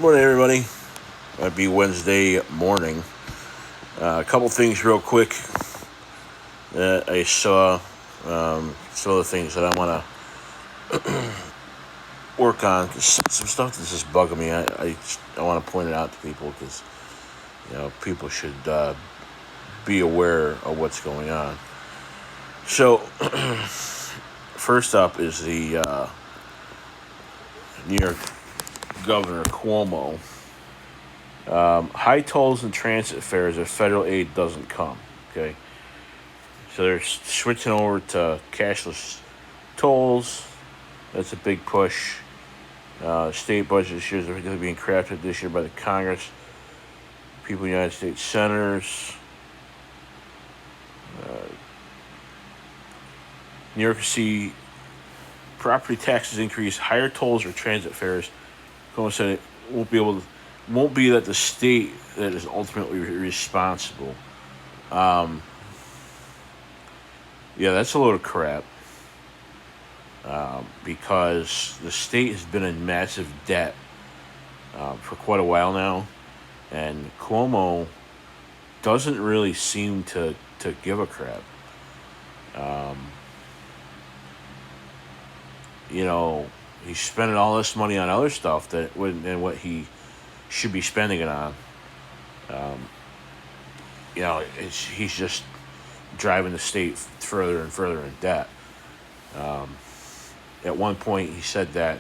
Morning, everybody. Might be Wednesday morning. A couple things real quick that I saw. Some of the things that I want to work on. Some stuff that's just bugging me. I want to point it out to people because people should be aware of what's going on. So, first up is the New York Governor Cuomo. High tolls and transit fares if federal aid doesn't come. Okay, so they're switching over to cashless tolls. That's a big push. State budget this year is being crafted this year by the Congress, people, United States senators. New York City property taxes increase, higher tolls or transit fares. Cuomo said it won't be that the state that is ultimately responsible. Yeah, that's a load of crap. Because the state has been in massive debt for quite a while now, and Cuomo doesn't really seem to give a crap. He's spending all this money on other stuff that wouldn't, and what he should be spending it on. He's just driving the state further and further in debt. At one point, he said that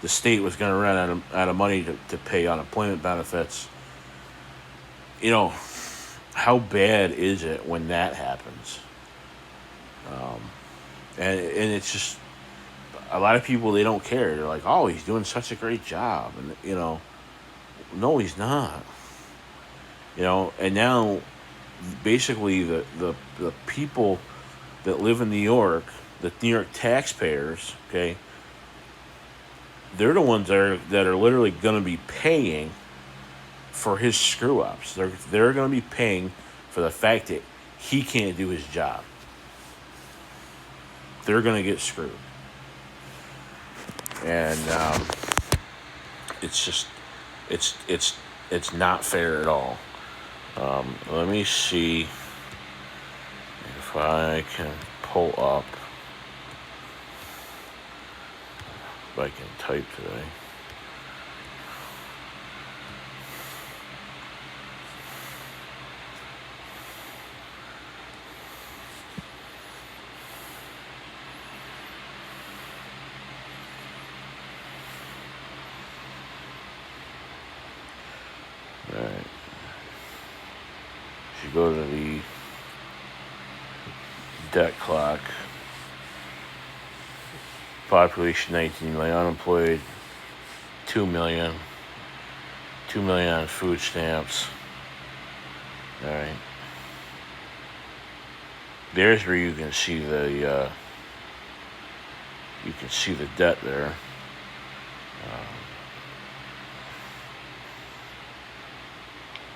the state was going to run out of money to pay unemployment benefits. How bad is it when that happens? And it's just, a lot of people, they don't care. They're like, oh, he's doing such a great job. And, no, he's not. And now, basically, the people that live in New York, the New York taxpayers, okay, they're the ones that are literally going to be paying for his screw ups. They're going to be paying for the fact that he can't do his job. They're going to get screwed, and it's not fair at all. Let me see if I can pull up. If I can type today. All right. If you go to the debt clock, population 19 million, unemployed 2 million, 2 million on food stamps. All right. There's where you can see the debt there.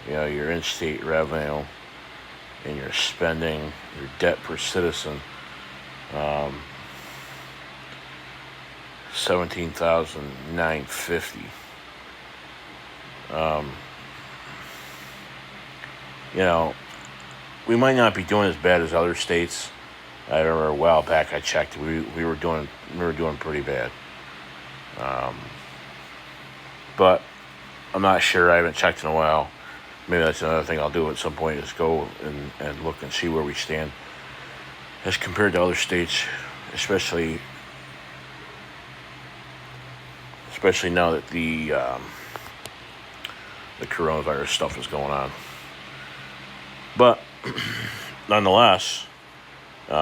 Your in-state revenue and your spending, your debt per citizen, 17,950. We might not be doing as bad as other states. I remember a while back I checked, we were doing pretty bad. But I'm not sure. I haven't checked in a while. Maybe that's another thing I'll do at some point, is go and look and see where we stand as compared to other states, especially now that the coronavirus stuff is going on. But nonetheless, we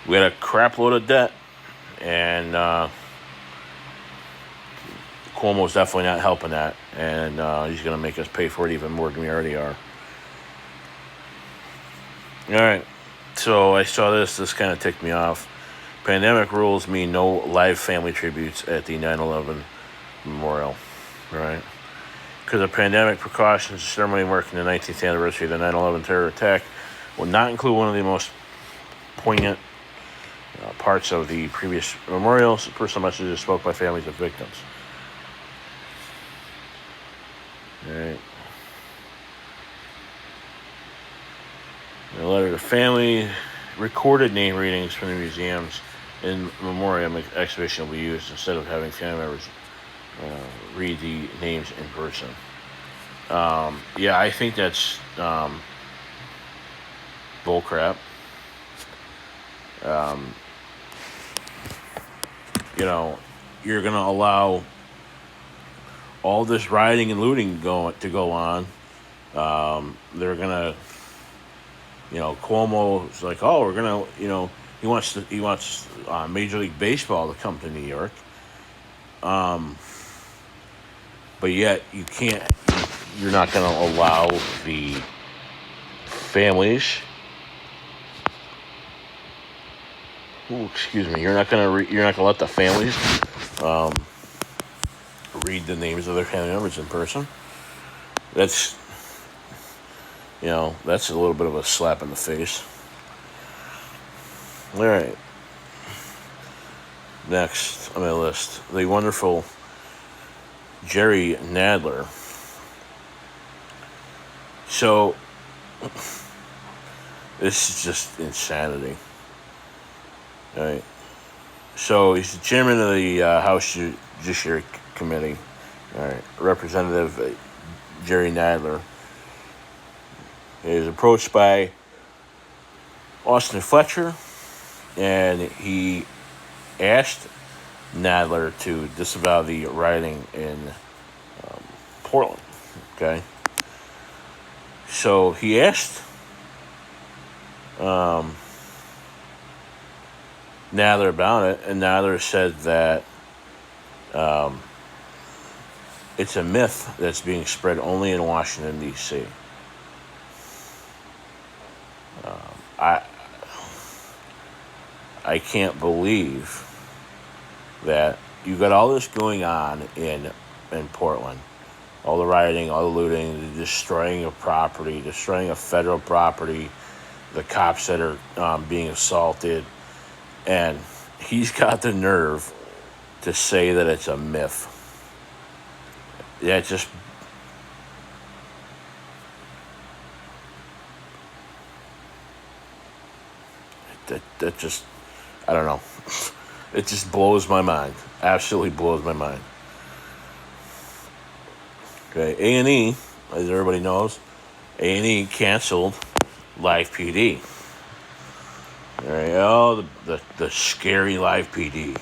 had a crap load of debt, and Cuomo's definitely not helping that, and he's going to make us pay for it even more than we already are. All right, so I saw this kind of ticked me off. Pandemic rules mean no live family tributes at the 9/11 memorial, right? Because of pandemic precautions, the ceremony marking the 19th anniversary of the 9/11 terror attack will not include one of the most poignant parts of the previous memorials. Personal messages spoke by families of victims. All right. A letter to family. Recorded name readings from the museums in memoriam exhibition will be used instead of having family members read the names in person. Yeah, I think that's bullcrap. You're going to allow all this rioting and looting to go on. They're going to, Cuomo is like, oh, we're going to, he wants Major League Baseball to come to New York. But yet you're not going to allow the families. Excuse me. You're not going to let the families read the names of their family members in person. That's a little bit of a slap in the face. All right. Next on my list, the wonderful Jerry Nadler. So, this is just insanity. All right. So, he's the chairman of the House Judiciary Committee. All right. Representative Jerry Nadler. He was approached by Austin Fletcher, and he asked Nadler to disavow the rioting in Portland. Okay. So he asked Nadler about it, and Nadler said that it's a myth that's being spread only in Washington, D.C. I can't believe that you got all this going on in Portland. All the rioting, all the looting, the destroying of property, destroying of federal property, the cops that are being assaulted. And he's got the nerve to say that it's a myth. That just... That just... I don't know. It just blows my mind. Absolutely blows my mind. Okay, A&E, as everybody knows, A&E canceled Live PD. All right, the scary Live PD.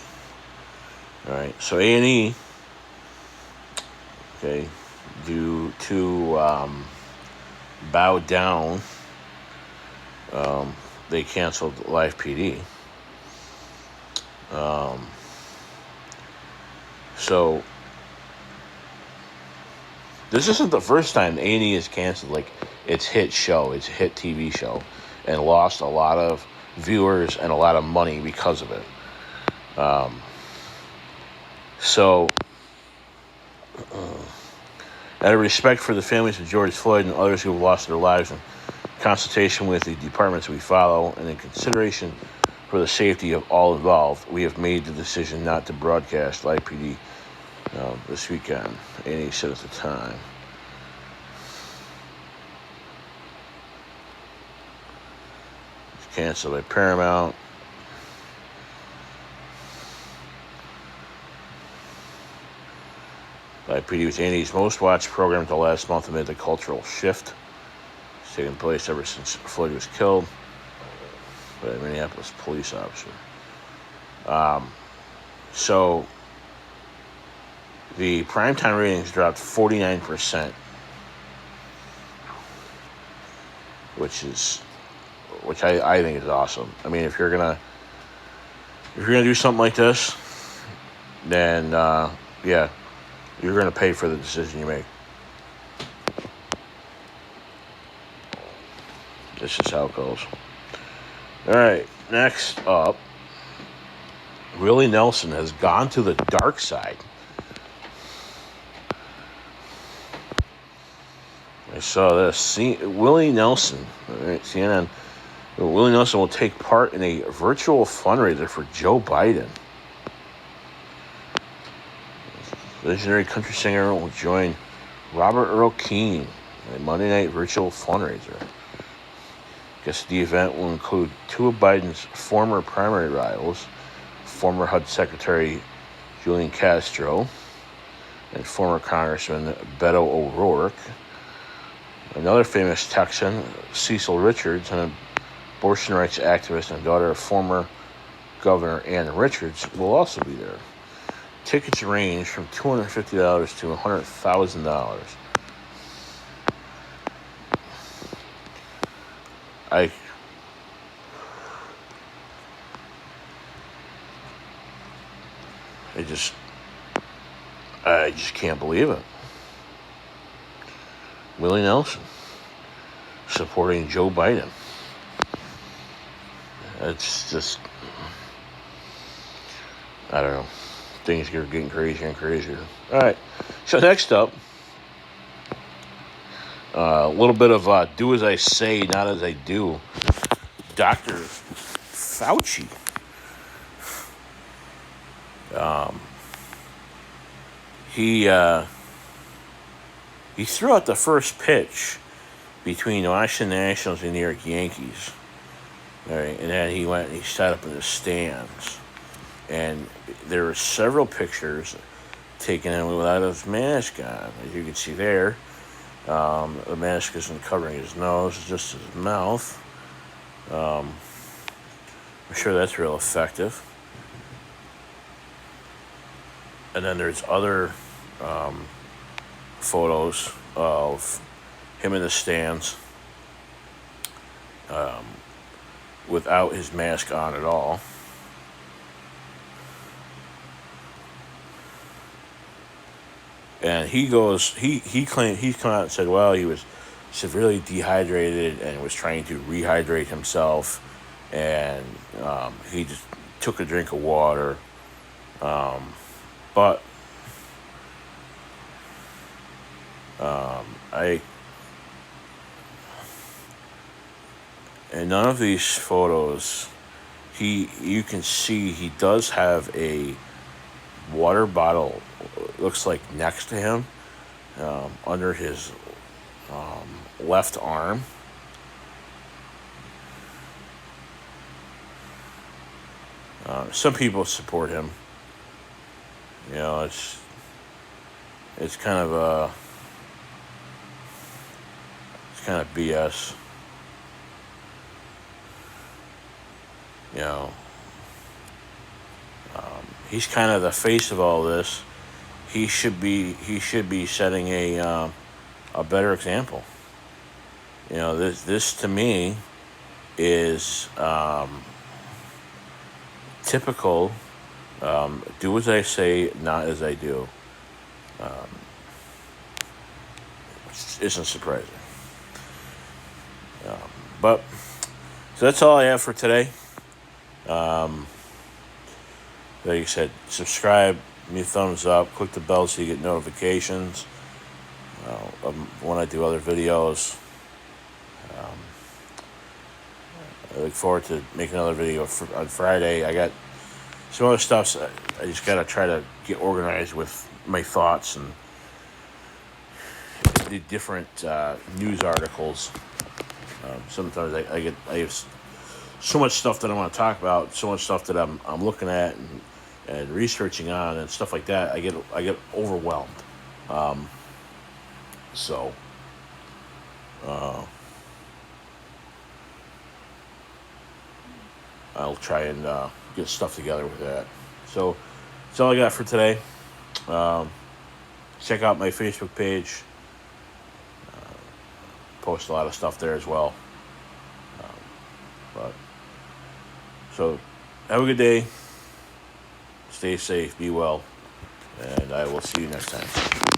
All right, so A&E, okay, due to bow down, they canceled Live PD. So this isn't the first time A&E has canceled like its hit TV show, and lost a lot of viewers and a lot of money because of it. So out of respect for the families of George Floyd and others who have lost their lives, in consultation with the departments we follow, and in consideration for the safety of all involved, we have made the decision not to broadcast Live PD this weekend, A&E said at the time. It's canceled by Paramount. Live PD was A&E's most watched program the last month amid the cultural shift. It's taken place ever since Floyd was killed by a Minneapolis police officer. So the primetime ratings dropped 49%, which I think is awesome. I mean, if you're gonna do something like this, then yeah, you're gonna pay for the decision you make. This is how it goes. All right, next up, Willie Nelson has gone to the dark side. I saw this. Willie Nelson, all right, CNN, Willie Nelson will take part in a virtual fundraiser for Joe Biden. Legendary country singer will join Robert Earl Keen in a Monday night virtual fundraiser. Guess the event will include two of Biden's former primary rivals, former HUD Secretary Julian Castro and former Congressman Beto O'Rourke. Another famous Texan, Cecil Richards, an abortion rights activist and daughter of former Governor Ann Richards, will also be there. Tickets range from $250 to $100,000. I just can't believe it. Willie Nelson supporting Joe Biden. It's just, I don't know. Things are getting crazier and crazier. All right. So next up, a little bit of do as I say, not as I do. Dr. Fauci. He threw out the first pitch between the Washington Nationals and New York Yankees. All right, and then he went and he sat up in the stands. And there were several pictures taken in without his mask on. As you can see there, the mask isn't covering his nose, it's just his mouth. I'm sure that's real effective. And then there's other photos of him in the stands without his mask on at all. And he claimed, he's come out and said, well, he was severely dehydrated and was trying to rehydrate himself. And he just took a drink of water. But in none of these photos, you can see he does have a water bottle, looks like next to him, under his left arm. Some people support him. You know, it's kind of BS. You know, he's kind of the face of all this. He should be setting a better example. You know, this to me is typical. Do as I say, not as I do. Which isn't surprising. But so that's all I have for today. Like I said, subscribe, give me a thumbs up, click the bell so you get notifications when I do other videos. I look forward to making another video on Friday. I got some other stuff, so I just got to try to get organized with my thoughts and the different news articles. Sometimes I have so much stuff that I want to talk about, so much stuff that I'm looking at and researching on and stuff like that. I get overwhelmed. So I'll try and get stuff together with that. So that's all I got for today. Check out my Facebook page. Post a lot of stuff there as well. So have a good day. Stay safe, be well, and I will see you next time.